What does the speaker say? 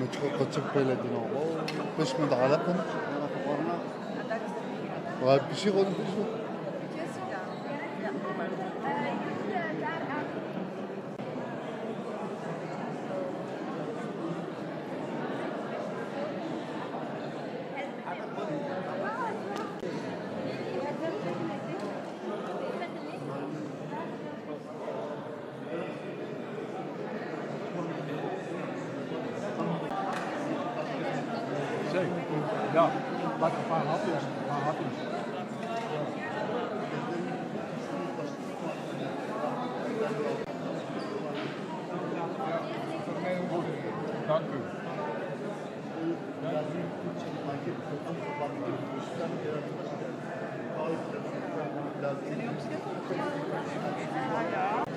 متقطع بلدنا باش من علاقهم غايب بشي غادي بشي Ja, laat een paar hapjes. Een paar hapjes. Dank u. Ja.